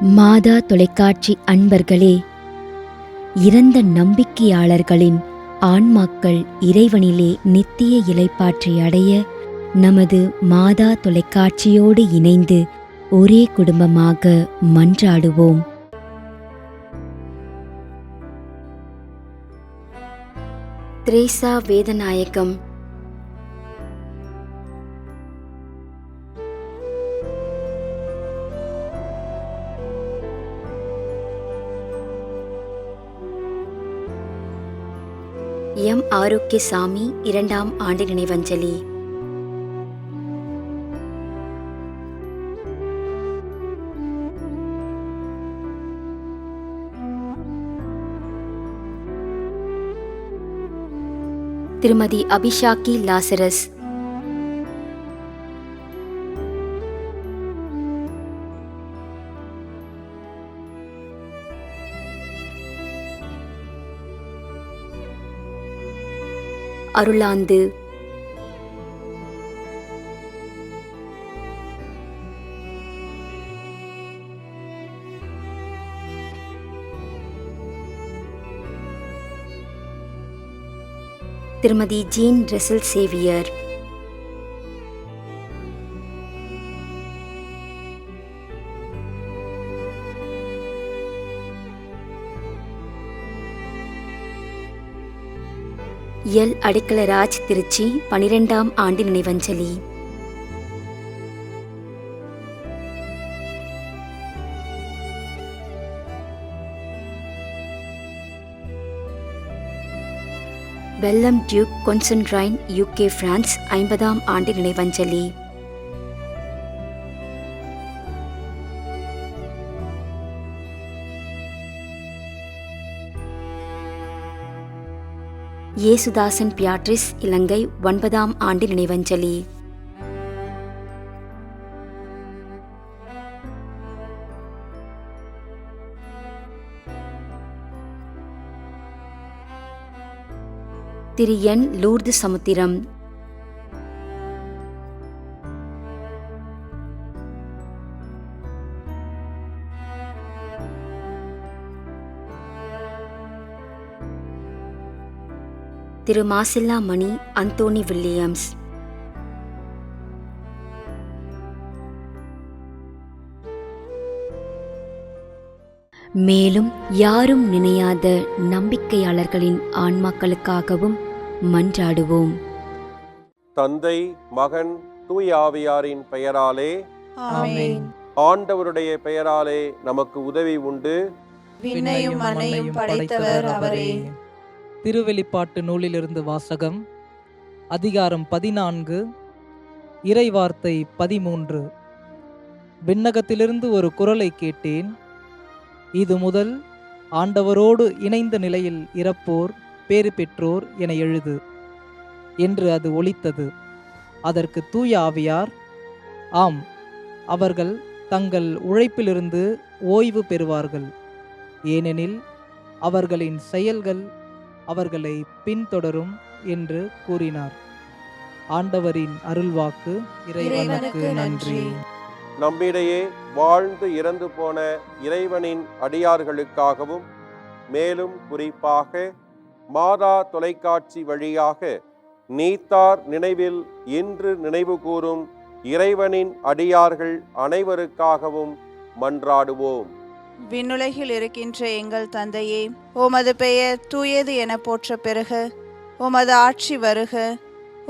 மாதா தொலைக்காட்சி அன்பர்களே, இறந்த நம்பிக்கையாளர்களின் ஆன்மாக்கள் இறைவனிலே நித்திய இளைப்பாற்றி அடைய நமது மாதா தொலைக்காட்சியோடு இணைந்து ஒரே குடும்பமாக மன்றாடுவோம். திரேசா வேதநாயகம். எம் ஆரோக்கியசாமி 2ஆம் ஆண்டு நினைவஞ்சலி. திருமதி அபிஷாக்கி லாசரஸ். அருளாந்து. திருமதி Jean Russell Xavier. L Adaikalaraj, Trichy 12ஆம் ஆண்டு நினைவஞ்சலி. பெல்லம் டியூக் கொன்சன்ட்ரைன், UK, பிரான்ஸ் 50ஆம் ஆண்டு நினைவஞ்சலி. இயேசுதாசன் பியாட்ரிஸ், இலங்கை 9ஆம் ஆண்டு நினைவஞ்சலி. திரு என் லூர்து சமுத்திரம். திரு மாசில்லா மணி அந்தோனி வில்லியம்ஸ். மேலும் யாரும் நினையாத நம்பிக்கையாளர்களின் ஆன்மாக்களுக்காகவும் மன்றாடுவோம். தந்தை, மகன், தூய ஆவியாரின் பெயராலே ஆமென். ஆண்டவருடைய பெயராலே நமக்கு உதவி உண்டு. விண்ணையும் மண்ணையும் படைத்தவர் அவரே. திருவெளிப்பாட்டு நூலிலிருந்து வாசகம். அதிகாரம் 14, இறைவார்த்தை 13. விண்ணகத்திலிருந்து ஒரு குரலை கேட்டேன். இது முதல் ஆண்டவரோடு இணைந்த நிலையில் இறப்போர் பேறு பெற்றோர் என எழுது என்று அது ஒலித்தது. அதற்கு தூய ஆவியார், ஆம், அவர்கள் தங்கள் உழைப்பிலிருந்து ஓய்வு பெறுவார்கள், ஏனெனில் அவர்களின் செயல்கள் அவர்களை பின்தொடரும் என்று கூறினார். ஆண்டவரின் அருள்வாக்கு. இறைவனுக்கு நன்றி. நம்மிடையே வாழ்ந்து இறந்து போன இறைவனின் அடியார்களுக்காகவும், மேலும் குறிப்பாக மாதா தொலைக்காட்சி வழியாக நீத்தார் நினைவில் இன்று நினைவு கூறும் இறைவனின் அடியார்கள் அனைவருக்காகவும் மன்றாடுவோம். விண்ணுலகில் இருக்கின்ற எங்கள் தந்தையே, உமது பெயர் தூயது என போற்ற பெறுக. உமது ஆட்சி வருக.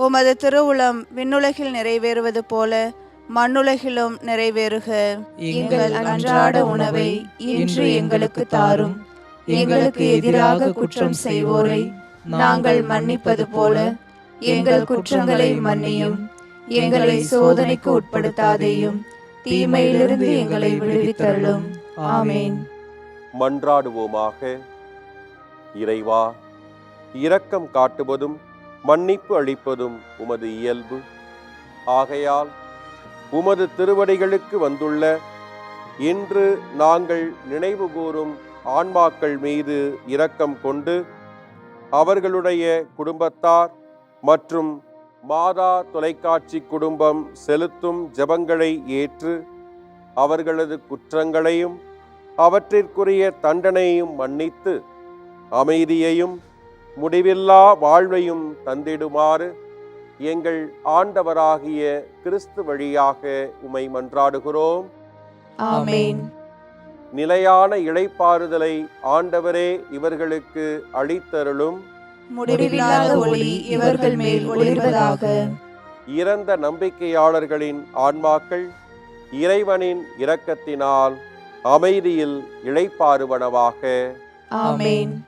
உமது திருவுளம் விண்ணுலகில் நிறைவேறுவது போல மண்ணுலகிலும் நிறைவேறுக. எங்கள் அன்றாட உணவை இன்று எங்களுக்கு தாரும். எங்களுக்கு எதிராக குற்றம் செய்வோரை நாங்கள் மன்னிப்பது போல எங்கள் குற்றங்களை மன்னியும். எங்களை சோதனைக்கு உட்படுத்தாதேயும், தீமையிலிருந்து எங்களை விடுவித்தருளும். ஆமென். மன்றாடுவோமாக. இறைவா, இரக்கம் காட்டுவதும் மன்னிப்பு அளிப்பதும் உமது இயல்பு. ஆகையால் உமது திருவடிகளுக்கு வந்துள்ள இன்று நாங்கள் நினைவு கூறும் ஆன்மாக்கள் மீது இரக்கம் கொண்டு அவர்களுடைய குடும்பத்தார் மற்றும் மாதா தொலைக்காட்சி குடும்பம் செலுத்தும் ஜெபங்களை ஏற்று அவர்களது குற்றங்களையும் அவற்றிற்குரிய தண்டனையும் மன்னித்து அமைதியையும் முடிவில்லா வாழ்வையும் தந்திடுமாறு எங்கள் ஆண்டவராகிய கிறிஸ்து வழியாக உம்மை மன்றாடுகிறோம். ஆமென். நிலையான இளைப்பாறுதலை ஆண்டவரே இவர்களுக்கு அளித்தருளும். முடிவில்லாத ஒளி இவர்கள் மேல் ஒளிர்வதாக. இறந்த நம்பிக்கையாளர்களின் ஆன்மாக்கள் இறைவனின் இரக்கத்தினால் அமைதியில் இளைப்பாறுவனவாக. ஆமென்.